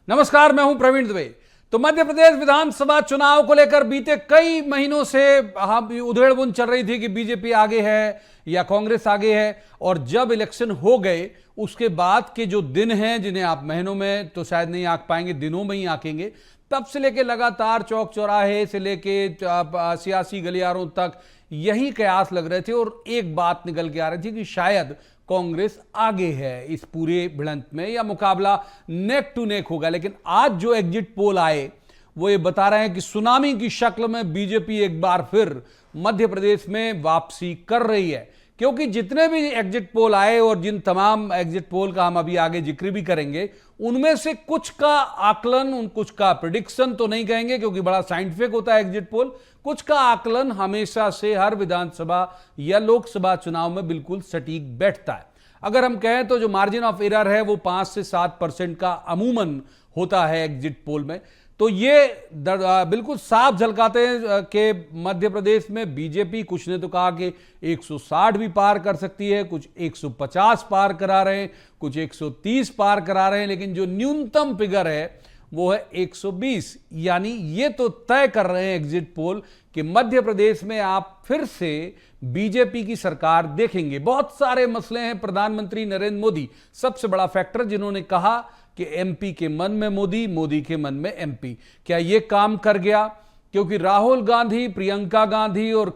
नमस्कार, मैं हूं प्रवीण दुबे। तो मध्य प्रदेश विधानसभा चुनाव को लेकर बीते कई महीनों से उधेड़बुन चल रही थी कि बीजेपी आगे है या कांग्रेस आगे है। और जब इलेक्शन हो गए उसके बाद के जो दिन हैं, जिन्हें आप महीनों में तो शायद नहीं आंक पाएंगे, दिनों में ही आंकेंगे, तब से लेके लगातार चौक चौराहे से लेके सियासी गलियारों तक यही कयास लग रहे थे और एक बात निकल के आ रही थी कि शायद कांग्रेस आगे है इस पूरे भिड़ंत में या मुकाबला नेक टू नेक होगा। लेकिन आज जो एग्जिट पोल आए वो ये बता रहे हैं कि सुनामी की शक्ल में बीजेपी एक बार फिर मध्य प्रदेश में वापसी कर रही है। क्योंकि जितने भी एग्जिट पोल आए और जिन तमाम एग्जिट पोल का हम अभी आगे जिक्र भी करेंगे, उनमें से कुछ का आकलन, कुछ का प्रेडिक्शन तो नहीं कहेंगे क्योंकि बड़ा साइंटिफिक होता है एग्जिट पोल, कुछ का आकलन हमेशा से हर विधानसभा या लोकसभा चुनाव में बिल्कुल सटीक बैठता है। अगर हम कहें तो जो मार्जिन ऑफ एरर है वो 5 से 7% का अमूमन होता है एग्जिट पोल में। तो ये बिल्कुल साफ झलकाते हैं कि मध्य प्रदेश में बीजेपी, कुछ ने तो कहा कि 160 भी पार कर सकती है, कुछ 150 पार करा रहे हैं, कुछ 130 पार करा रहे हैं, लेकिन जो न्यूनतम फिगर है वो है 120। यानी ये तो तय कर रहे हैं एग्जिट पोल कि मध्य प्रदेश में आप फिर से बीजेपी की सरकार देखेंगे। बहुत सारे मसले हैं। प्रधानमंत्री नरेंद्र मोदी सबसे बड़ा फैक्टर, जिन्होंने कहा कि एमपी के मन में मोदी, मोदी के मन में एमपी। क्या ये काम कर गया? क्योंकि राहुल गांधी, प्रियंका गांधी और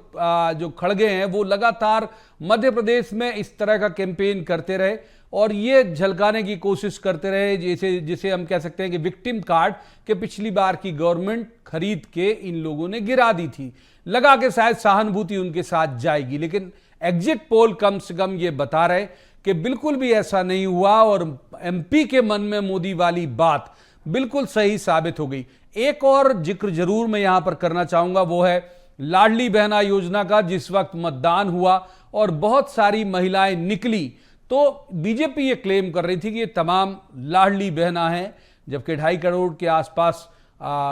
जो खड़गे हैं वो लगातार मध्य प्रदेश में इस तरह का कैंपेन करते रहे और ये झलकाने की कोशिश करते रहे जिसे हम कह सकते हैं कि विक्टिम कार्ड के पिछली बार की गवर्नमेंट खरीद के इन लोगों ने गिरा दी थी, लगा के शायद सहानुभूति उनके साथ जाएगी। लेकिन एग्जिट पोल कम से कम ये बता रहे कि बिल्कुल भी ऐसा नहीं हुआ और एमपी के मन में मोदी वाली बात बिल्कुल सही साबित हो गई। एक और जिक्र जरूर मैं यहां पर करना चाहूंगा, वो है लाडली बहना योजना का। जिस वक्त मतदान हुआ और बहुत सारी महिलाएं निकली तो बीजेपी ये क्लेम कर रही थी कि ये तमाम लाडली बहना हैं, जबकि 2.5 करोड़ के आसपास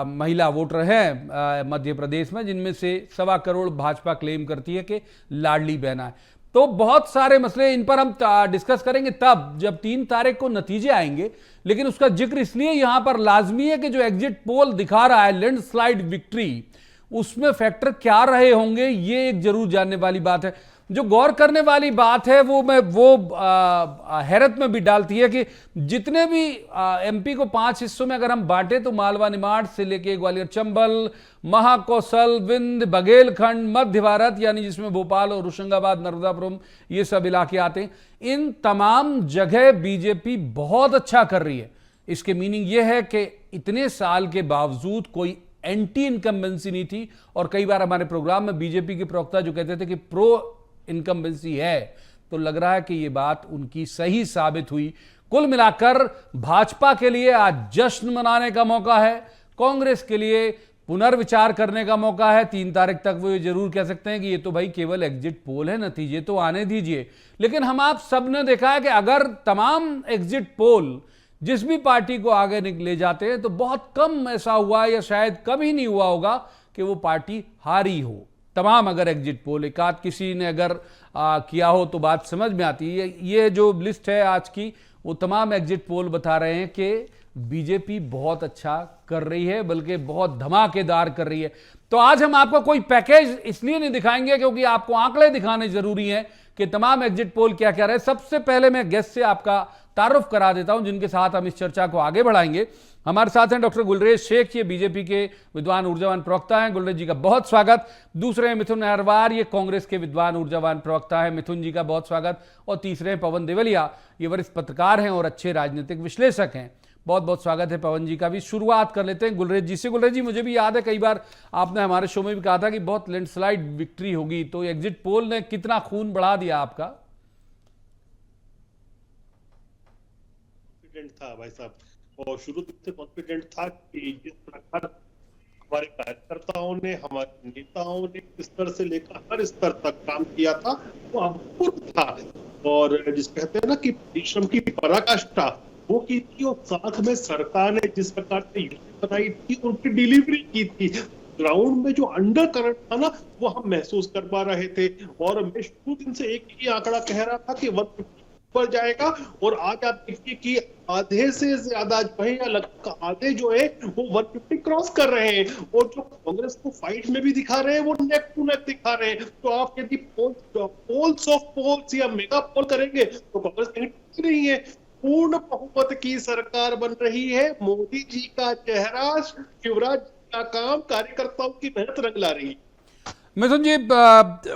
महिला वोटर हैं मध्य प्रदेश में, जिनमें से 1.25 करोड़ भाजपा क्लेम करती है कि लाडली बहना है। तो बहुत सारे मसले, इन पर हम डिस्कस करेंगे तब जब 3 तारीख को नतीजे आएंगे। लेकिन उसका जिक्र इसलिए यहां पर लाजमी है कि जो एग्जिट पोल दिखा रहा है लैंडस्लाइड विक्ट्री, उसमें फैक्टर क्या रहे होंगे ये एक जरूर जानने वाली बात है। जो गौर करने वाली बात है वो हैरत में भी डालती है कि जितने भी एमपी को 5 हिस्सों में अगर हम बांटे तो मालवा निमाड़ से लेके ग्वालियर चंबल, महाकौशल, विंध्य, बघेलखंड, मध्य भारत यानी जिसमें भोपाल और होशंगाबाद, नर्मदापुरम ये सब इलाके आते हैं, इन तमाम जगह बीजेपी बहुत अच्छा कर रही है। इसके मीनिंग यह है कि इतने साल के बावजूद कोई एंटी इनकम्बेंसी नहीं थी। और कई बार हमारे प्रोग्राम में बीजेपी के प्रवक्ता जो कहते थे कि प्रो इनकम्बेंसी है, तो लग रहा है कि यह बात उनकी सही साबित हुई। कुल मिलाकर भाजपा के लिए आज जश्न मनाने का मौका है, कांग्रेस के लिए पुनर्विचार करने का मौका है। 3 तारीख तक वो ये जरूर कह सकते हैं कि ये तो भाई केवल एग्जिट पोल है, नतीजे तो आने दीजिए। लेकिन हम आप सब ने देखा है कि अगर तमाम एग्जिट पोल जिस भी पार्टी को आगे ले जाते हैं तो बहुत कम ऐसा हुआ या शायद कभी नहीं हुआ होगा कि वो पार्टी हारी हो। तमाम अगर एग्जिट पोल, एक आध किसी ने अगर किया हो तो बात समझ में आती है। ये जो लिस्ट है आज की, वो तमाम एग्जिट पोल बता रहे हैं कि बीजेपी बहुत अच्छा कर रही है, बल्कि बहुत धमाकेदार कर रही है। तो आज हम आपको कोई पैकेज इसलिए नहीं दिखाएंगे क्योंकि आपको आंकड़े दिखाने जरूरी हैं कि तमाम एग्जिट पोल क्या कह रहे हैं। सबसे पहले मैं गेस्ट से आपका तारुफ करा देता हूं जिनके साथ हम इस चर्चा को आगे बढ़ाएंगे। हमारे साथ हैं डॉक्टर गुलरेज शेख, ये बीजेपी के विद्वान ऊर्जावान प्रवक्ता हैं। गुलरेज जी का बहुत स्वागत। दूसरे हैं मिथुन अहरवार, ये कांग्रेस के विद्वान ऊर्जावान प्रवक्ता है। मिथुन जी का बहुत स्वागत। और तीसरे हैं पवन देवलिया, ये वरिष्ठ पत्रकार हैं और अच्छे राजनीतिक विश्लेषक हैं। बहुत बहुत स्वागत है पवन जी का भी। शुरुआत कर लेते हैं गुलरेज जी से। गुलरेज जी, मुझे भी याद है कई बार आपने हमारे शो में भी कहा था कि बहुत लैंडस्लाइड विक्ट्री होगी, तो एग्जिट पोल ने कितना खून बढ़ा दिया आपका? था भाई साहब, और शुरू से कॉन्फिडेंट था कि जिस प्रकार हमारे कार्यकर्ताओं ने, हमारे नेताओं ने इस स्तर से लेकर हर स्तर तक काम किया था, वो अभूतपूर्व था। और जिस कहते हैं ना कि परिश्रम की पराकाष्ठा वो की थी, और साथ में सरकार ने जिस प्रकार से योजना बनाई थी, उनकी डिलीवरी की थी। ग्राउंड में जो अंडर करंट था ना, वो हम महसूस कर पा रहे थे। और मैं शुरू दिन से एक ही आंकड़ा कह रहा था कि ऊपर जाएगा। और आज आप देखिए कि आधे से ज्यादा जो है, या लगभग आधे जो है वो 150 क्रॉस कर रहे हैं, और जो कांग्रेस को फाइट में भी दिखा रहे हैं वो नेक टू नेक दिखा रहे हैं। तो आप यदि पोल्स ऑफ पोल्स या मेगा पोल करेंगे तो कांग्रेस कहीं टिक नहीं है। पूर्ण बहुमत की सरकार बन रही है। मोदी जी का चेहरा, शिवराज जी का काम, कार्यकर्ताओं की मेहनत रंग ला रही है। मिथुन जी,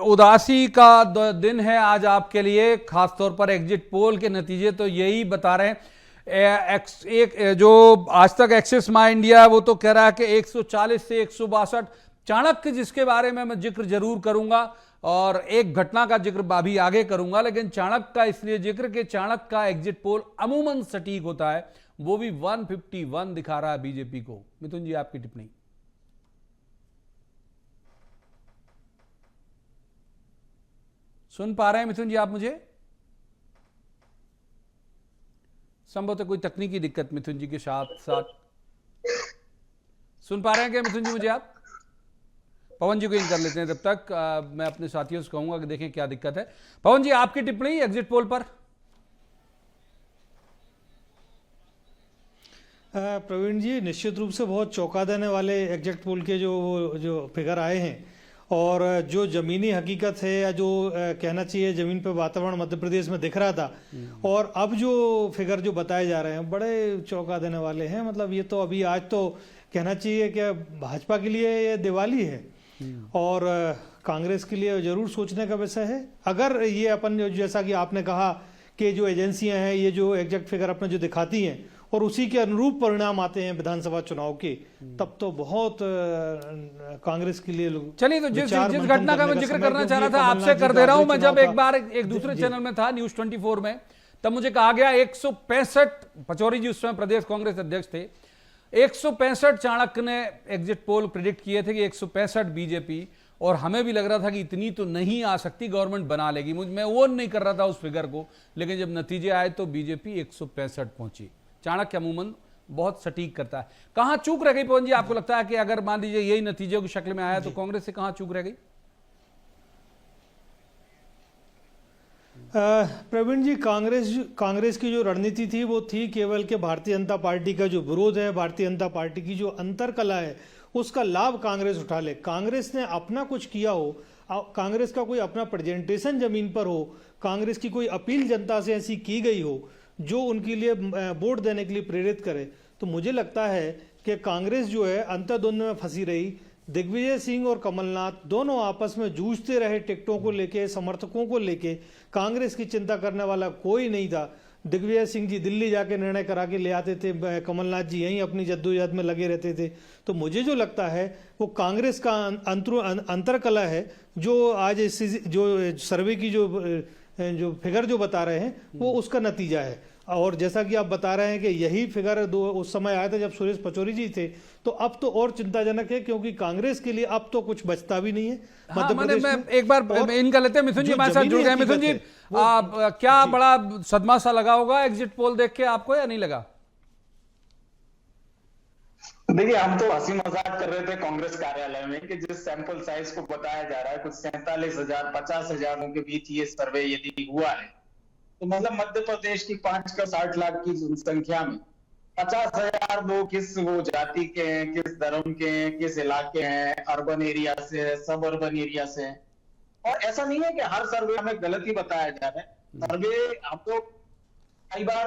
उदासी का दिन है आज आपके लिए, खासतौर पर एग्जिट पोल के नतीजे तो यही बता रहे हैं। एक जो आज तक एक्सिस माई इंडिया वो तो कह रहा है कि 140 से 162। चाणक्य जिसके बारे में मैं जिक्र जरूर करूंगा और एक घटना का जिक्र अभी आगे करूंगा, लेकिन चाणक्य का इसलिए जिक्र कि चाणक्य का एग्जिट पोल अमूमन सटीक होता है, वो भी 151 दिखा रहा है बीजेपी को। मिथुन जी, आपकी टिप्पणी। सुन पा रहे हैं मिथुन जी आप मुझे? संभवतः कोई तकनीकी दिक्कत मिथुन जी के साथ सुन पा रहे हैं क्या मिथुन जी मुझे आप? पवन जी को इन कर लेते हैं तब तक। मैं अपने साथियों से कहूंगा कि देखें क्या दिक्कत है। पवन जी, आपकी टिप्पणी एग्जिट पोल पर। प्रवीण जी, निश्चित रूप से बहुत चौंका देने वाले एग्जिट पोल के जो फिगर आए हैं, और जो ज़मीनी हकीकत है या जो कहना चाहिए ज़मीन पे वातावरण मध्य प्रदेश में दिख रहा था, और अब जो फिगर जो बताए जा रहे हैं बड़े चौंका देने वाले हैं। मतलब ये तो अभी आज तो कहना चाहिए कि भाजपा के लिए ये दिवाली है और कांग्रेस के लिए ज़रूर सोचने का विषय है। अगर ये अपन जैसा कि आपने कहा कि जो एजेंसियां हैं ये जो एग्जैक्ट फिगर अपने जो दिखाती हैं और उसी के अनुरूप परिणाम आते हैं विधानसभा चुनाव के, तब तो बहुत कांग्रेस के लिए। चलिए, तो जिस घटना का मैं जिक्र करना चाह रहा था आपसे कर दे रहा हूं। मैं जब एक बार एक दूसरे चैनल में था, न्यूज 24 में, तब मुझे कहा गया 165, पचौरी जी उस समय प्रदेश कांग्रेस अध्यक्ष थे, 165 चाणक्य ने एग्जिट पोल प्रिडिक्ट किए थे कि 165 बीजेपी, और हमें भी लग रहा था कि इतनी तो नहीं आ सकती, गवर्नमेंट बना लेगी। मैं वो नहीं कर रहा था उस फिगर को, लेकिन जब नतीजे आए तो बीजेपी 165 पहुंची। चाणक्य अमूमन बहुत सटीक करता है। कहां चूक रह गई पवन जी, आपको लगता है कि अगर मान लीजिए यही नतीजों की शक्ल में आया तो कांग्रेस से कहां चूक रह गई? प्रवीण जी, कांग्रेस की जो रणनीति थी वो थी केवल कि भारतीय जनता पार्टी का जो विरोध है, भारतीय जनता पार्टी की जो अंतरकला है, उसका लाभ कांग्रेस उठा ले। कांग्रेस ने अपना कुछ किया हो, कांग्रेस का कोई अपना प्रेजेंटेशन जमीन पर हो, कांग्रेस की कोई अपील जनता से ऐसी की गई हो जो उनके लिए वोट देने के लिए प्रेरित करे, तो मुझे लगता है कि कांग्रेस जो है अंतर्द्वंद में फंसी रही। दिग्विजय सिंह और कमलनाथ दोनों आपस में जूझते रहे टिकटों को लेके, समर्थकों को लेके। कांग्रेस की चिंता करने वाला कोई नहीं था। दिग्विजय सिंह जी दिल्ली जाके निर्णय करा के ले आते थे, कमलनाथ जी यहीं अपनी जद्दोजहद में लगे रहते थे। तो मुझे जो लगता है वो कांग्रेस का अंतरकला है, जो आज जो सर्वे की जो फिगर जो बता रहे हैं वो उसका नतीजा है। और जैसा कि आप बता रहे हैं कि यही फिगर उस समय आया था जब सुरेश पचौरी जी थे, तो अब तो और चिंताजनक है, क्योंकि कांग्रेस के लिए अब तो कुछ बचता भी नहीं है। हाँ, मैं एक बार इनका लेते हैं। मिथुन जी हमारे साथ जुड़ गए। मिथुन जी, क्या बड़ा सदमा सा लगा होगा एग्जिट पोल देख के आपको, या नहीं लगा? देखिए, हम तो हंसी मजाक कर रहे थे कांग्रेस कार्यालय में कि जिस सैंपल साइज को बताया जा रहा है, कुछ 47,000 50,000 के बीच ये सर्वे यदि हुआ है, तो मतलब मध्य प्रदेश की 5 का 60 लाख की जनसंख्या में 50,000 लोग किस वो जाति के हैं, किस धर्म के हैं, किस इलाके हैं, अर्बन एरिया से है, सब अर्बन एरिया से है। और ऐसा नहीं है कि हर सर्वे हमें गलत ही बताया जा रहा है। सर्वे हम लोग कई बार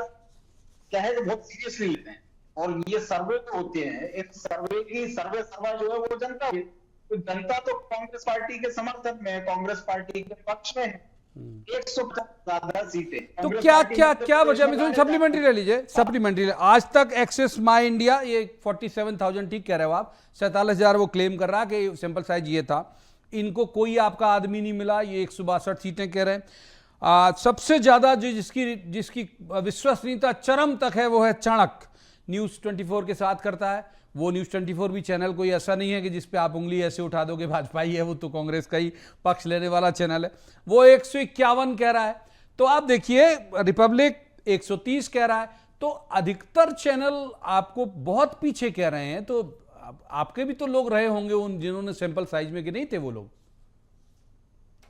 कहे तो बहुत सीरियसली लेते हैं, और ये सर्वे जो होते हैं, इस सर्वे की सर्वे जो है वो जनता है। तो जनता तो कांग्रेस पार्टी के समर्थन में है, कांग्रेस पार्टी के पक्ष में है। 150 ज्यादा सीटें तो क्या वजह? मिथुन, सप्लीमेंट्री ले लीजिए, सप्लीमेंट्री। आज तक एक्सेस माई इंडिया ये 47,000 ठीक कह रहे हो आप, 47,000 वो क्लेम कर रहा है कि सैंपल साइज ये था। इनको कोई आपका आदमी नहीं मिला, ये 162 सीटें कह रहे हैं। सबसे ज्यादा जो जिसकी विश्वसनीयता चरम तक है वो है चाणक्य, न्यूज 24 के साथ करता है। वो न्यूज 24 भी चैनल कोई ऐसा नहीं है कि जिसपे आप उंगली ऐसे उठा दोगे भाजपा ही है, वो तो कांग्रेस का ही पक्ष लेने वाला चैनल है। वो 151 कह रहा है। तो आप देखिए, रिपब्लिक 130 कह रहा है। तो अधिकतर चैनल आपको बहुत पीछे कह रहे हैं। तो आपके भी तो लोग रहे होंगे उन जिन्होंने सैंपल साइज में, कि नहीं थे वो लोग?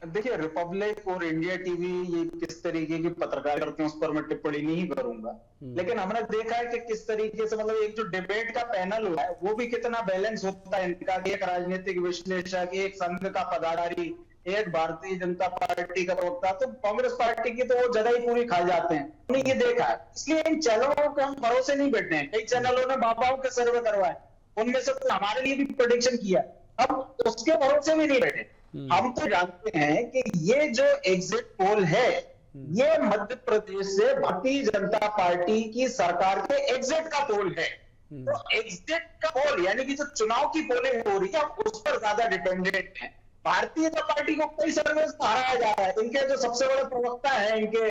देखिए, रिपब्लिक और इंडिया टीवी ये किस तरीके की पत्रकारिता करते हैं उस पर मैं टिप्पणी नहीं करूंगा, लेकिन हमने देखा है कि किस तरीके से मतलब एक जो डिबेट का पैनल हुआ है वो भी कितना बैलेंस होता है इनका। एक राजनीतिक विश्लेषक, एक संघ का पदाधिकारी, एक भारतीय जनता पार्टी का प्रवक्ता, तो कांग्रेस पार्टी की तो वो जगह ही पूरी खा जाते हैं। हमने ये देखा है, इसलिए इन चैनलों के हम भरोसे नहीं बैठे हैं। कई चैनलों ने बाबाओं के सर्वे करवाए, उनमें से तो हमारे लिए भी प्रेडिक्शन किया, अब उसके भरोसे भी नहीं बैठे। हम तो जानते हैं कि ये जो एग्जिट पोल है ये मध्य प्रदेश से भारतीय जनता पार्टी की सरकार के एग्जिट का पोल है। तो एग्जिट का पोल यानी कि जो चुनाव की पोलिंग हो रही है उस पर ज्यादा डिपेंडेंट है। भारतीय जनता पार्टी को कई सर्वे से हराया जा रहा है। इनके जो सबसे बड़े प्रवक्ता है इनके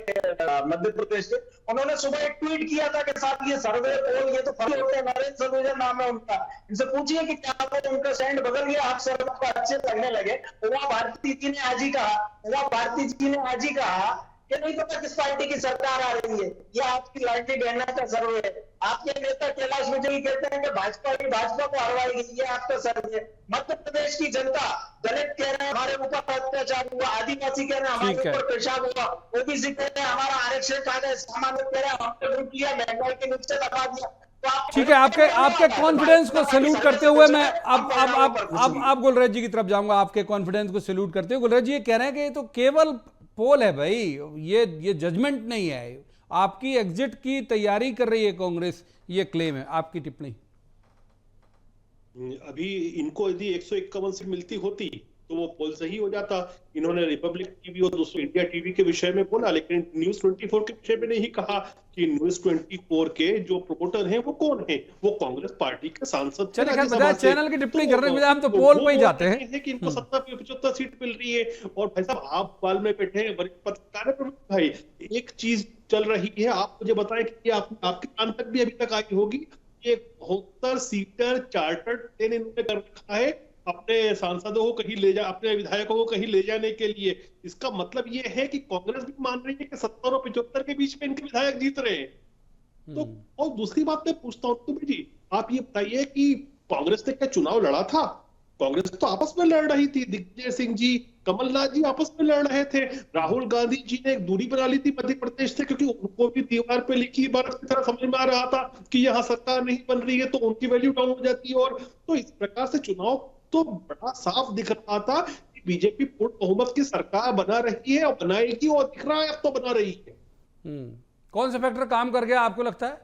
मध्य प्रदेश के, उन्होंने सुबह एक ट्वीट किया था कि साहब ये सर्वे पोल ये तो फर्जी होते हैं। नरेंद्र सलूजा नाम है उनका, इनसे पूछिए कि क्या वो उनका स्टैंड बदल गया, आप सर्वे को अच्छे लगने लगे। वह भारती जी ने आज ही कहा कि नहीं पता किस पार्टी की सरकार आ रही है, ये आपकी लाडली बहना का सर्वे है। आपके नेता कैलाश विजयी कहते हैं कि भाजपा को हरवाएगी, ये आपका सर्वे है। मध्य प्रदेश की जनता, दलित कह रहे हैं हमारे ऊपर अत्याचार हुआ, आदिवासी कह रहे हैं हमारे ऊपर पेशाब हुआ, ओबीसी कह रहे हैं हमारा आरक्षण खा गए, सामान्य कह रहे हैं हमने लूट लिया, महंगाई के नीचे दबा दिया। ठीक है, आपके कॉन्फिडेंस को सैल्यूट करते हुए मैं अब गुलराज जी की तरफ जाऊंगा। आपके कॉन्फिडेंस को सैल्यूट करते हुए गुलराज जी ये कह रहे हैं कि ये तो केवल पोल है भाई, ये जजमेंट नहीं है, आपकी एग्जिट की तैयारी कर रही है कांग्रेस, ये क्लेम है। आपकी टिप्पणी। अभी इनको यदि 151 सीट मिलती होती तो वो पोल सही हो जाता। इन्होंने रिपब्लिक टीवी और दोस्तों इंडिया टीवी के विषय में बोला, लेकिन न्यूज 24 के विषय में नहीं कहा कि न्यूज 24 के जो प्रमोटर हैं वो कौन है, वो कांग्रेस पार्टी के सांसद। चैनल की टिप्पणी कर रहे हैं, हम तो पोल पे ही जाते हैं कि इनको 70-75 सीट मिल रही है। और भाई साहब आप बाल में बैठे हैं वरिष्ठ पत्रकार हैं भाई, एक चीज चल रही है, आप मुझे बताएं कि आपके कान तक भी अभी तक आई होगी, ये 72 सीटर चार्टर्ड प्लेन इन्होंने कर रखा है अपने सांसदों को कहीं ले जा, अपने विधायकों को कहीं ले जाने के लिए। इसका मतलब ये है कि कांग्रेस भी मान रही है कि 70 और 75 के बीच में इनके विधायक जीत रहे हैं। तो और दूसरी बात मैं पूछता हूं तुम्हें जी, आप ये बताइए कि कांग्रेस ने क्या चुनाव लड़ा था? कांग्रेस तो आपस में लड़ रही थी, दिग्विजय सिंह जी, कमलनाथ जी आपस में लड़ रहे थे। राहुल गांधी जी ने एक दूरी बना ली थी मध्य प्रदेश से, क्योंकि उनको भी दीवार पे लिखी इबारत की तरह समझ में आ रहा था कि यहाँ सरकार नहीं बन रही है तो उनकी वैल्यू डाउन हो जाती है। और तो इस प्रकार से चुनाव तो बड़ा साफ दिख रहा था कि बीजेपी पूर्ण बहुमत की सरकार बना रही है और बनाएगी, और दिख रहा है अब तो बना रही है। कौन सा फैक्टर काम कर गया आपको लगता है?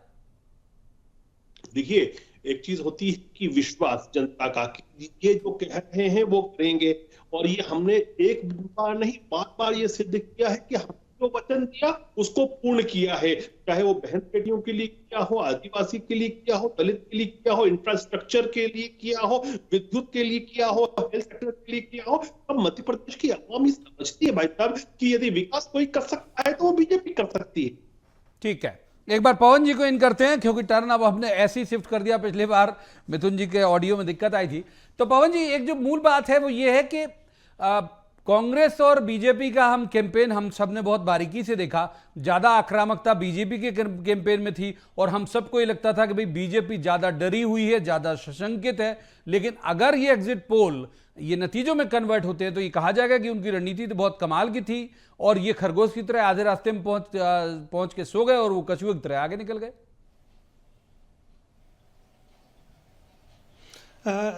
देखिए, एक चीज होती है कि विश्वास जनता का कि ये जो कह रहे हैं वो करेंगे, और ये हमने एक बार नहीं बार बार ये सिद्ध किया है कि हम जो वचन दिया उसको पूर्ण किया है। चाहे वो बहन बेटियों के लिए किया हो, आदिवासी के लिए किया हो, दलित के लिए किया हो, इंफ्रास्ट्रक्चर के लिए किया हो, विद्युत के लिए किया हो, हेल्थ सेक्टर के लिए किया हो। अब मध्य प्रदेश की आवाम समझती है भाई साहब कि यदि विकास कोई कर सकता है तो वो बीजेपी कर सकती है। ठीक है, एक बार पवन जी को इन करते हैं, क्योंकि टर्न अब हमने ऐसे ही शिफ्ट कर दिया, पिछली बार मिथुन जी के ऑडियो में दिक्कत आई थी। तो पवन जी, एक जो मूल बात है वो ये है कि कांग्रेस और बीजेपी का हम कैंपेन हम सब ने बहुत बारीकी से देखा, ज्यादा आक्रामकता बीजेपी के कैंपेन में थी, और हम सबको ये लगता था कि भाई बीजेपी ज्यादा डरी हुई है, ज्यादा सशंकित है। लेकिन अगर ये एग्जिट पोल ये नतीजों में कन्वर्ट होते हैं तो ये कहा जाएगा कि उनकी रणनीति तो बहुत कमाल की थी, और ये खरगोश की तरह आधे रास्ते में पहुंच के सो गए और वो कछुए की तरह आगे निकल गए।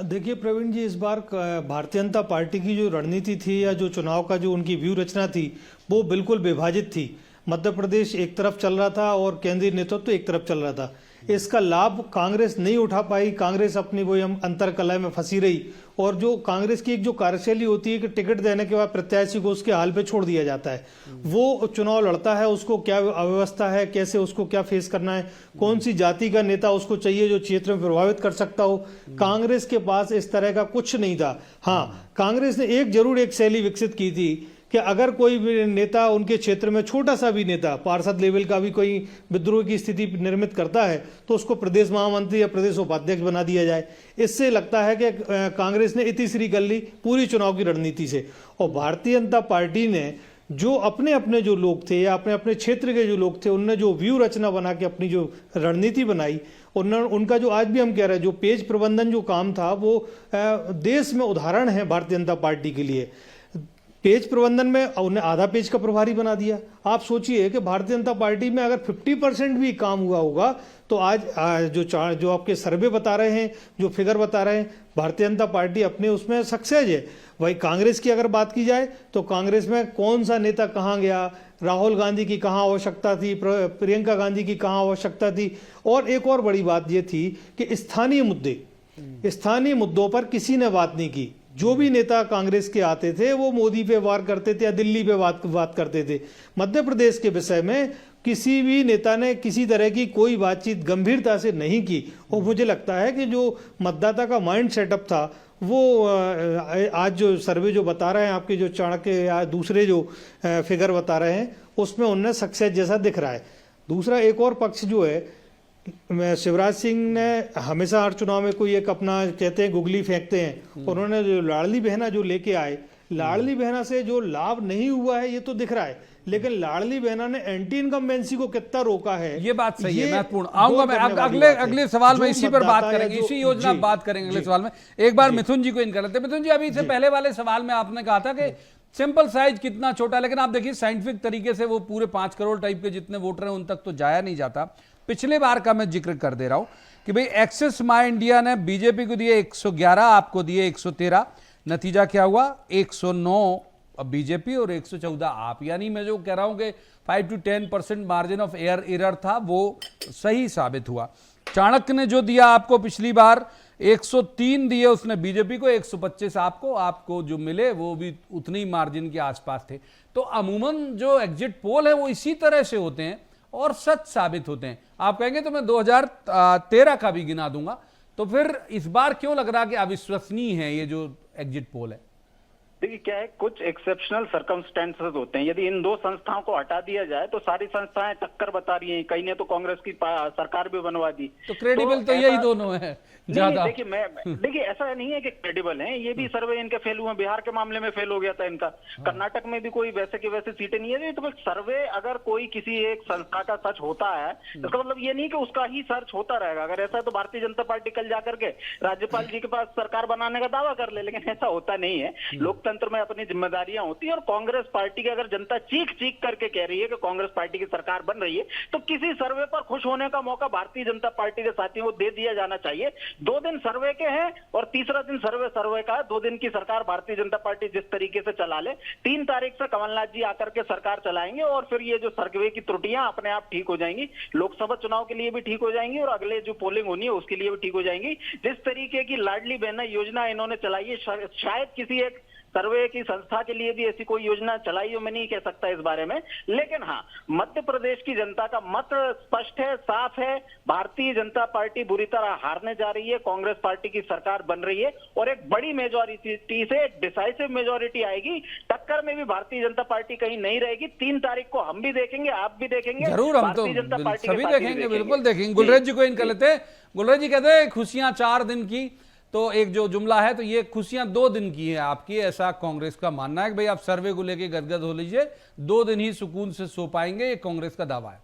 देखिए प्रवीण जी, इस बार भारतीय जनता पार्टी की जो रणनीति थी या जो चुनाव का जो उनकी व्यूह रचना थी वो बिल्कुल विभाजित थी। मध्य प्रदेश एक तरफ चल रहा था और केंद्रीय नेतृत्व एक तरफ चल रहा था। इसका लाभ कांग्रेस नहीं उठा पाई। कांग्रेस अपनी वही अंतरकलह में फंसी रही, और जो कांग्रेस की एक जो कार्यशैली होती है कि टिकट देने के बाद प्रत्याशी को उसके हाल पे छोड़ दिया जाता है। वो चुनाव लड़ता है, उसको क्या अव्यवस्था है, कैसे उसको क्या फेस करना है, कौन सी जाति का नेता उसको चाहिए जो क्षेत्र में प्रभावित कर सकता हो। कांग्रेस के पास इस तरह का कुछ नहीं था। हाँ, कांग्रेस ने एक शैली विकसित की थी कि अगर कोई भी नेता उनके क्षेत्र में, छोटा सा भी नेता, पार्षद लेवल का भी कोई विद्रोह की स्थिति निर्मित करता है तो उसको प्रदेश महामंत्री या प्रदेश उपाध्यक्ष बना दिया जाए। इससे लगता है कि कांग्रेस ने इतिश्री कर ली पूरी चुनाव की रणनीति से। और भारतीय जनता पार्टी ने जो अपने अपने जो लोग थे या अपने अपने क्षेत्र के जो लोग थे, उनने जो व्यू रचना बना के अपनी जो रणनीति बनाई, उनका जो आज भी हम कह रहे हैं जो पेज प्रबंधन जो काम था वो देश में उदाहरण है भारतीय जनता पार्टी के लिए। पेज प्रबंधन में उन्हें आधा पेज का प्रभारी बना दिया। आप सोचिए कि भारतीय जनता पार्टी में अगर 50% भी काम हुआ होगा तो आज जो आपके सर्वे बता रहे हैं, जो फिगर बता रहे हैं, भारतीय जनता पार्टी अपने उसमें सक्सेस है। वही कांग्रेस की अगर बात की जाए तो कांग्रेस में कौन सा नेता कहाँ गया, राहुल गांधी की कहाँ आवश्यकता थी, प्रियंका गांधी की कहाँ आवश्यकता थी। और एक और बड़ी बात ये थी कि स्थानीय मुद्दों पर किसी ने बात नहीं की। जो भी नेता कांग्रेस के आते थे वो मोदी पे वार करते थे या दिल्ली पे बात करते थे। मध्य प्रदेश के विषय में किसी भी नेता ने किसी तरह की कोई बातचीत गंभीरता से नहीं की। और मुझे लगता है कि जो मतदाता का माइंड सेटअप था वो आज जो सर्वे जो बता रहे हैं, आपके जो चाणक्य या दूसरे जो फिगर बता रहे हैं, उसमें उनने सक्सेस जैसा दिख रहा है। दूसरा एक और पक्ष जो है, शिवराज सिंह ने हमेशा हर चुनाव में कोई एक अपना कहते हैं गुगली फेंकते हैं। उन्होंने जो लाडली बहना जो लेके आए, लाडली बहना से जो लाभ नहीं हुआ है ये तो दिख रहा है, लेकिन लाडली बहना ने एंटी इनकम्बेंसी को कितना रोका है, ये बात सही है, महत्वपूर्ण। आऊंगा मैं अगले सवाल में इसी पर बात करेंगे, इसी योजना पर बात करेंगे अगले सवाल में। एक बार मिथुन जी को इन कर लेते हैं। मिथुन जी, अभी से पहले वाले सवाल में आपने कहा था कि सिंपल साइज कितना छोटा, लेकिन आप देखिए साइंटिफिक तरीके से वो पूरे 5 करोड़ टाइप के जितने वोटर हैं उन तक तो जाया नहीं जाता। पिछले बार का मैं जिक्र कर दे रहा हूं कि भाई एक्सिस माई इंडिया ने बीजेपी को दिए 111, आपको दिए 113। नतीजा क्या हुआ? 109 बीजेपी और 114 आप। यानी मैं जो कह रहा हूं कि 5 to 10% मार्जिन ऑफ एरर था, वो सही साबित हुआ। चाणक्य ने जो दिया आपको पिछली बार 103 दिए उसने बीजेपी को, 125 आपको जो मिले वो भी उतनी ही मार्जिन के आसपास थे। तो अमूमन जो एग्जिट पोल है वो इसी तरह से होते हैं और सच साबित होते हैं। आप कहेंगे तो मैं 2013 का भी गिना दूंगा। तो फिर इस बार क्यों लग रहा कि अविश्वसनीय है ये जो एग्जिट पोल है? देखिए क्या है, कुछ एक्सेप्शनल सर्कमस्टेंसेस होते हैं। यदि इन दो संस्थाओं को हटा दिया जाए तो सारी संस्थाएं टक्कर बता रही हैं। कई ने तो कांग्रेस की सरकार भी बनवा दी। तो क्रेडिबल तो यही दोनों है ज्यादा। देखिए ऐसा नहीं है कि क्रेडिबल है, ये भी सर्वे इनके फेल हुए। बिहार के मामले में फेल हो गया था इनका, कर्नाटक में भी कोई वैसे की वैसे सीटें नहीं है। तो सर्वे अगर कोई किसी एक संस्था का सच होता है तो इसका मतलब ये नहीं कि उसका ही सर्च होता रहेगा। अगर ऐसा है तो भारतीय जनता पार्टी कल जाकर के राज्यपाल जी के पास सरकार बनाने का दावा कर ले, लेकिन ऐसा होता नहीं है। लोकतंत्र में अपनी जिम्मेदारियां होती है और कांग्रेस पार्टी की अगर जनता चीख चीख करके कह रही है कि कांग्रेस पार्टी की सरकार बन रही है तो किसी सर्वे पर खुश होने का मौका भारतीय जनता पार्टी के साथियों को दे दिया जाना चाहिए। 2 दिन सर्वे के हैं और तीसरा दिन सर्वे का है। 2 दिन की सरकार भारतीय जनता पार्टी जिस तरीके से चला ले, 3 तारीख से कमलनाथ जी आकर के सरकार चलाएंगे और फिर ये जो सर्वे की त्रुटियां अपने आप ठीक हो जाएंगी। लोकसभा चुनाव के लिए भी ठीक हो जाएंगी और अगले जो पोलिंग होनी है उसके लिए भी ठीक हो जाएंगी। जिस तरीके की लाडली बहना योजना इन्होंने चलाई है, शायद किसी एक सर्वे की संस्था के लिए भी ऐसी कोई योजना चलाई हो, मैं नहीं कह सकता इस बारे में। लेकिन हाँ, मध्य प्रदेश की जनता का मत स्पष्ट है, साफ है। भारतीय जनता पार्टी बुरी तरह हारने जा रही है, कांग्रेस पार्टी की सरकार बन रही है और एक बड़ी मेजॉरिटी से एक डिसाइसिव मेजॉरिटी आएगी। टक्कर में भी भारतीय जनता पार्टी कहीं नहीं रहेगी। 3 तारीख को हम भी देखेंगे, आप भी देखेंगे, जरूर, हम तो सभी देखेंगे, बिल्कुल देखेंगे। गुलरेज जी को इन कर लेते हैं। गुलरेज जी कहते हैं खुशियां 4 दिन की, तो एक जो जुमला है तो ये खुशियां 2 दिन की है आपकी, ऐसा कांग्रेस का मानना है कि भाई आप सर्वे को लेके गदगद हो लीजिए, 2 दिन ही सुकून से सो पाएंगे, ये कांग्रेस का दावा है।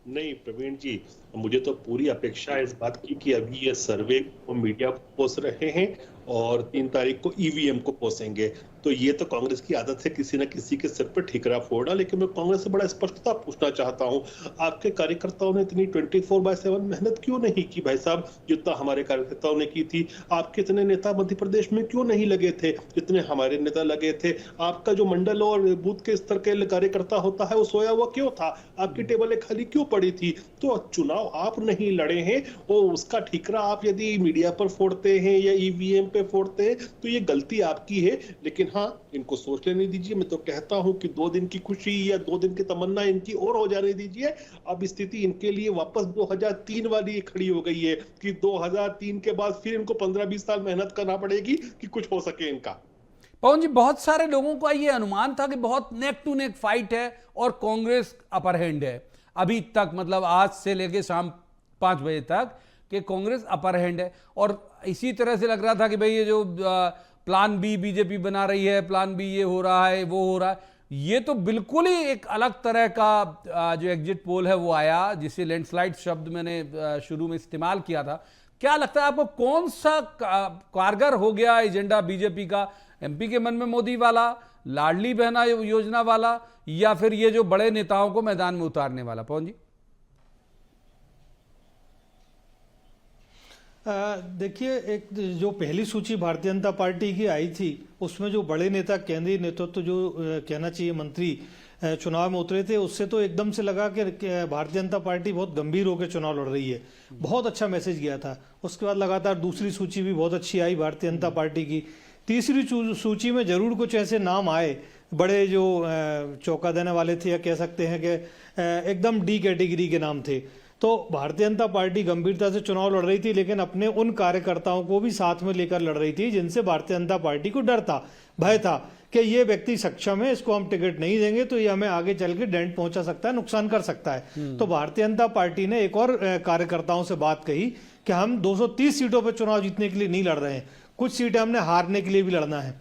नहीं प्रवीण जी, मुझे तो पूरी अपेक्षा है इस बात की कि अभी ये सर्वे को मीडिया को पोस रहे हैं और 3 तारीख को ईवीएम को पोसेंगे। तो ये तो कांग्रेस की आदत है किसी न किसी के सिर पर ठिकरा फोड़ना। लेकिन मैं कांग्रेस से बड़ा स्पष्टता पूछना चाहता हूं, आपके कार्यकर्ताओं ने इतनी 24/7 मेहनत क्यों नहीं की भाई साहब, जितना हमारे कार्यकर्ताओं ने की थी? आपके इतने नेता मध्य प्रदेश में क्यों नहीं लगे थे जितने हमारे नेता लगे थे? आपका जो मंडल और बूथ के स्तर के कार्यकर्ता होता है वो सोया हुआ क्यों था? आपकी टेबलें खाली क्यों पड़ी थी? तो चुनाव आप नहीं लड़े हैं और उसका ठिकरा आप यदि मीडिया पर फोड़ते हैं या ईवीएम पे फोड़ते हैं तो ये गलती आपकी है। लेकिन हाँ, इनको सोच लेने दीजिए। मैं तो कहता हूं कि 2 दिन की खुशी या 2 दिन की तमन्ना इनकी और हो जाने दीजिए। अब स्थिति इनके लिए वापस 2003 वाली खड़ी हो गई है कि 2003 के बाद फिर इनको 15-20 साल मेहनत करना पड़ेगी कि कुछ हो सके इनका। पवन जी, बहुत सारे लोगों का ये अनुमान था कि बहुत नेक टू नेक फाइट है और कांग्रेस अपर हैंड है अभी तक, मतलब आज से लेके शाम 5 बजे तक कि कांग्रेस अपर हैंड है। और इसी तरह से लग रहा था कि भाई ये जो प्लान बी बीजेपी बना रही है, प्लान बी ये हो रहा है, वो हो रहा है। ये तो बिल्कुल ही एक अलग तरह का जो एग्जिट पोल है वो आया, जिसे लैंडस्लाइड शब्द मैंने शुरू में इस्तेमाल किया था। क्या लगता है आपको, कौन सा कारगर हो गया एजेंडा बीजेपी का एमपी के मन में मोदी वाला, लाडली बहना योजना वाला, या फिर ये जो बड़े नेताओं को मैदान में उतारने वाला? पवन जी देखिए, एक जो पहली सूची भारतीय जनता पार्टी की आई थी उसमें जो बड़े नेता, केंद्रीय नेतृत्व जो कहना चाहिए मंत्री चुनाव में उतरे थे, उससे तो एकदम से लगा कि भारतीय जनता पार्टी बहुत गंभीर होकर चुनाव लड़ रही है। बहुत अच्छा मैसेज गया था। उसके बाद लगातार दूसरी सूची भी बहुत अच्छी आई भारतीय जनता पार्टी की। तीसरी सूची में जरूर कुछ ऐसे नाम आए बड़े जो चौंका देने वाले थे, या कह सकते हैं कि एकदम डी कैटेगरी के नाम थे। तो भारतीय जनता पार्टी गंभीरता से चुनाव लड़ रही थी, लेकिन अपने उन कार्यकर्ताओं को भी साथ में लेकर लड़ रही थी जिनसे भारतीय जनता पार्टी को डर था, भय था कि ये व्यक्ति सक्षम है, इसको हम टिकट नहीं देंगे तो ये हमें आगे चल के डेंट पहुंचा सकता है, नुकसान कर सकता है। तो भारतीय जनता पार्टी ने एक और कार्यकर्ताओं से बात कही कि हम 230 सीटों पर चुनाव जीतने के लिए नहीं लड़ रहे हैं, कुछ सीटें हमने हारने के लिए भी लड़ना है,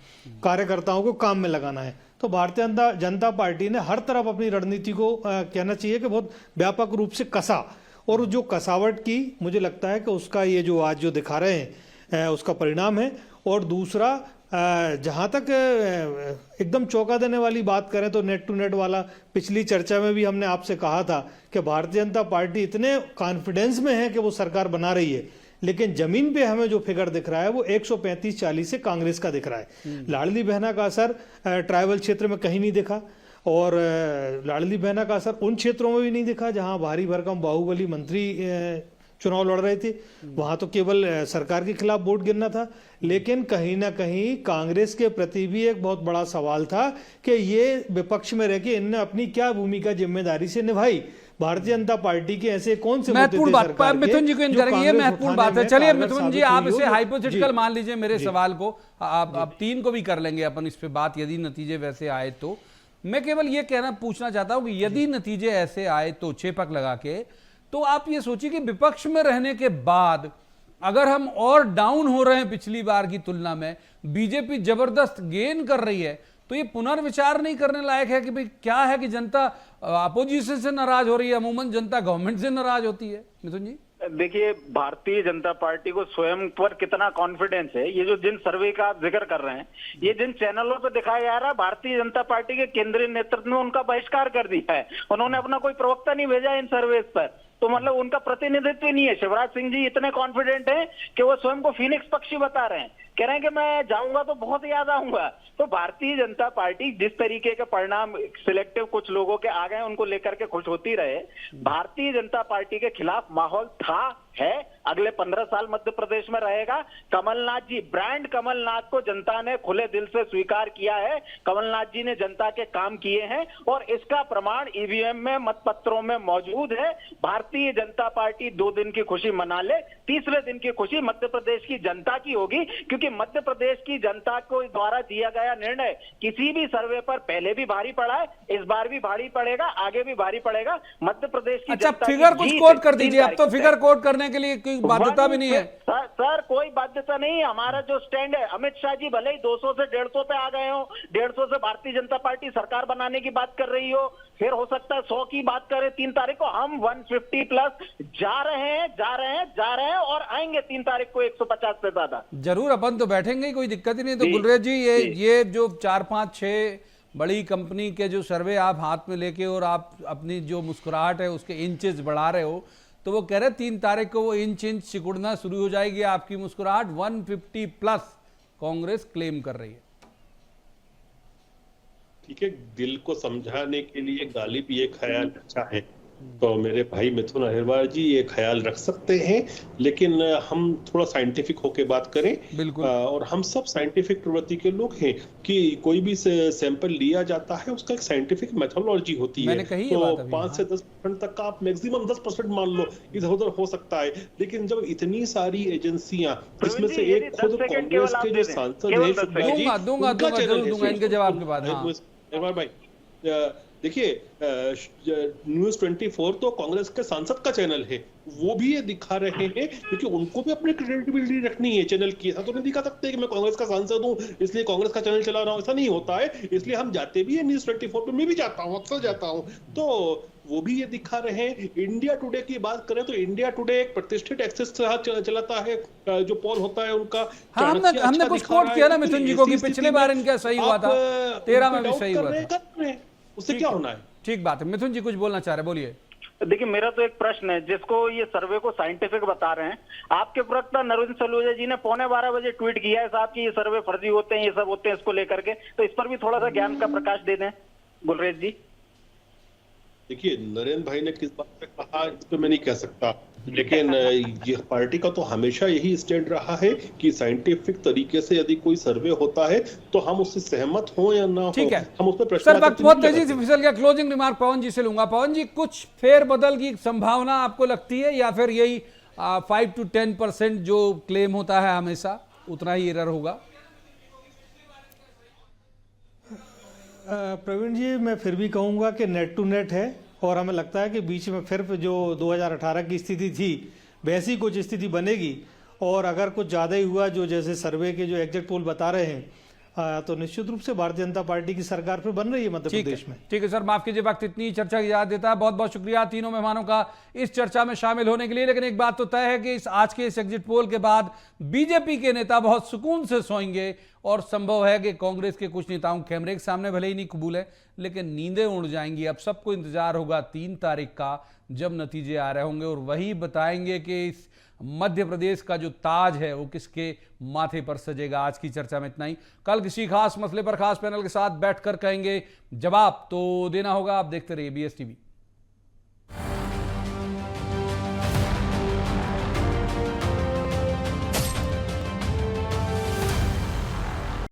कार्यकर्ताओं को काम में लगाना है। तो भारतीय जनता पार्टी ने हर तरफ अपनी रणनीति को कहना चाहिए कि बहुत व्यापक रूप से कसा, और जो कसावट की मुझे लगता है कि उसका ये जो आज जो दिखा रहे हैं उसका परिणाम है। और दूसरा, जहाँ तक एकदम चौंका देने वाली बात करें तो नेट टू नेट वाला, पिछली चर्चा में भी हमने आपसे कहा था कि भारतीय जनता पार्टी इतने कॉन्फिडेंस में है कि वो सरकार बना रही है, लेकिन जमीन पे हमें जो फिगर दिख रहा है वो 135-40 से कांग्रेस का दिख रहा है। लाडली बहना का असर ट्राइबल क्षेत्र में कहीं नहीं दिखा, और लाडली बहना का असर उन क्षेत्रों में भी नहीं दिखा जहां भारी भरकम बाहुबली मंत्री चुनाव लड़ रहे थे। वहां तो केवल सरकार के खिलाफ वोट गिरना था, लेकिन कहीं ना कहीं कांग्रेस के प्रति भी एक बहुत बड़ा सवाल था कि ये विपक्ष में रह के इनने अपनी क्या भूमिका जिम्मेदारी से निभाई। भारतीय जनता पार्टी के ऐसे कौन से महत्वपूर्ण बात मिथुन जी को इन करेंगे, ये महत्वपूर्ण बात है। चलिए मिथुन जी, आप इसे हाइपोथेटिकल मान लीजिए मेरे सवाल को, आप 3 को भी कर लेंगे अपन इस पे बात, यदि नतीजे वैसे आए तो। मैं केवल ये पूछना चाहता हूं कि यदि नतीजे ऐसे आए तो छेपक लगा के, तो आप ये सोचिए कि विपक्ष में रहने के बाद अगर हम और डाउन हो रहे हैं पिछली बार की तुलना में, बीजेपी जबरदस्त गेन कर रही है, तो ये पुनर्विचार नहीं करने लायक है कि भाई क्या है कि जनता अपोजिशन से नाराज हो रही है, अमूमन जनता गवर्नमेंट से नाराज होती है? मिथुन जी देखिए, भारतीय जनता पार्टी को स्वयं पर कितना कॉन्फिडेंस है, ये जो जिन सर्वे का आप जिक्र कर रहे हैं, ये जिन चैनलों पे दिखाया जा रहा है, भारतीय जनता पार्टी के केंद्रीय नेतृत्व ने उनका बहिष्कार कर दिया है। उन्होंने अपना कोई प्रवक्ता नहीं भेजा इन सर्वेस पर, तो मतलब उनका प्रतिनिधित्व नहीं है। शिवराज सिंह जी इतने कॉन्फिडेंट हैं कि वो स्वयं को फिनिक्स पक्षी बता रहे हैं, कह रहे हैं कि मैं जाऊंगा तो बहुत याद आऊंगा। तो भारतीय जनता पार्टी जिस तरीके के परिणाम सिलेक्टिव कुछ लोगों के आ गए उनको लेकर के खुश होती रहे, भारतीय जनता पार्टी के खिलाफ माहौल था, है, अगले 15 साल मध्य प्रदेश में रहेगा। कमलनाथ जी, ब्रांड कमलनाथ को जनता ने खुले दिल से स्वीकार किया है। कमलनाथ जी ने जनता के काम किए हैं और इसका प्रमाण ईवीएम में, मतपत्रों में मौजूद है। भारतीय जनता पार्टी 2 दिन की खुशी मना ले, तीसरे दिन की खुशी मध्य प्रदेश की जनता की होगी, क्योंकि मध्य प्रदेश की जनता को द्वारा दिया गया निर्णय किसी भी सर्वे पर पहले भी भारी पड़ा है, इस बार भी भारी पड़ेगा, आगे भी भारी पड़ेगा। मध्य प्रदेश की अच्छा, फिगर कुछ कोट कर दीजिए। अब तो फिगर कोट करने के लिए कोई बाध्यता भी नहीं है सर, कोई बाध्यता नहीं। हमारा जो स्टैंड है, अमित शाह जी भले ही 200 से 150 पे आ गए हो, 150 से भारतीय जनता पार्टी सरकार बनाने की बात कर रही हो, फिर हो सकता है 100 की बात करें 3 तारीख को, हम 150 प्लस जा रहे हैं और आएंगे 3 तारीख को 150 से ज्यादा। जरूर, अपन तो बैठेंगे, कोई दिक्कत ही नहीं। तो गुलरेज जी, ये जो 4, 5, 6 बड़ी कंपनी के जो सर्वे आप हाथ में लेके और आप अपनी जो मुस्कुराहट है उसके इंचेस बढ़ा रहे हो, तो वो कह रहे 3 तारीख को वो इंच सिकुड़ना शुरू हो जाएगी आपकी मुस्कुराहट। 150 प्लस कांग्रेस क्लेम कर रही है। ठीक है, दिल को समझाने के लिए गालिब ये ख्याल अच्छा है, तो मेरे भाई मिथुन अहिरवार जी ये ख्याल रख सकते हैं, लेकिन हम थोड़ा साइंटिफिक होके बात करें। बिल्कुल। और हम सब साइंटिफिक प्रवृत्ति के लोग हैं कि कोई भी सैंपल लिया जाता है उसका एक साइंटिफिक मेथोडोलॉजी होती है। तो 5 से 10% तक का आप मैक्सिमम 10% मान लो, इधर उधर हो सकता है, लेकिन जब इतनी सारी एजेंसियां, इसमें से एक खुद कांग्रेस के जो सांसद है, दूंगा इनके जवाब के बाद। भाई देखिए न्यूज 24 तो कांग्रेस के सांसद का चैनल है, वो भी ये दिखा रहे हैं क्योंकि उनको भी अपनी क्रेडिबिलिटी रखनी है चैनल की। ऐसा तो नहीं दिखा सकते कि मैं कांग्रेस का सांसद हूँ इसलिए कांग्रेस का चैनल चला रहा हूँ, ऐसा नहीं होता है। इसलिए हम जाते भी है न्यूज 24 पे, मैं भी जाता हूँ, अक्सर जाता हूँ, तो वो भी ये दिखा रहे हैं। इंडिया टुडे की बात करें तो इंडिया टुडे एक प्रतिष्ठित एक्सेस चलाता है, जो पोल होता है उनका। हाँ, हमने कुछ कोट किया ना मिथुन जी को कि पिछले बार इनका सही हुआ था, 13 में भी सही हुआ था। उससे क्या होना है? ठीक बात है। मिथुन जी कुछ बोलना चाह रहे, बोलिए। देखिए मेरा तो एक प्रश्न है, जिसको ये सर्वे को साइंटिफिक बता रहे हैं, आपके प्रवक्ता नरेंद्र सलूजा जी ने 11:15 बजे ट्वीट किया है साहब कि ये सर्वे फर्जी होते हैं, ये सब होते हैं, इसको लेकर के, तो इस पर भी थोड़ा सा ज्ञान का प्रकाश दे दें गुलरेज जी। देखिए नरेंद्र भाई ने किस बात पे कहा इस पे मैं नहीं कह सकता, लेकिन ये पार्टी का तो हमेशा यही स्टैंड रहा है कि साइंटिफिक तरीके से यदि कोई सर्वे होता है तो हम उससे सहमत हो या ना हो, ठीक है, हम उस पर प्रश्न। सर वक्त बहुत तेजी से फिसल गया। क्लोजिंग रिमार्क पवन जी से लूंगा। पवन जी, कुछ फेरबदल की संभावना आपको लगती है या फिर यही 5 to 10% जो क्लेम होता है हमेशा उतना ही एरर होगा? प्रवीण जी, मैं फिर भी कहूँगा कि नेट टू नेट है, और हमें लगता है कि बीच में फिर जो 2018 की स्थिति थी वैसी कुछ स्थिति बनेगी। और अगर कुछ ज़्यादा ही हुआ, जो जैसे सर्वे के जो एग्जिट पोल बता रहे हैं, तो निश्चित रूप से भारतीय जनता पार्टी की सरकार फिर बन रही है मध्य प्रदेश में। ठीक है सर, माफ कीजिए, वक्त इतनी चर्चा की इजाजत देता है। बहुत बहुत शुक्रिया तीनों मेहमानों का इस चर्चा में शामिल होने के लिए। लेकिन एक बात तो तय है कि आज के इस एग्जिट पोल के बाद बीजेपी के नेता बहुत सुकून से सोएंगे, और संभव है कि कांग्रेस के कुछ नेताओं कैमरे के सामने भले ही नहीं कबूल है लेकिन नींदें उड़ जाएंगी। अब सबको इंतजार होगा 3 तारीख का, जब नतीजे आ रहे होंगे और वही बताएंगे कि इस मध्य प्रदेश का जो ताज है वो किसके माथे पर सजेगा। आज की चर्चा में इतना ही। कल किसी खास मसले पर खास पैनल के साथ बैठकर कहेंगे जवाब तो देना होगा। आप देखते रहिए BSTV।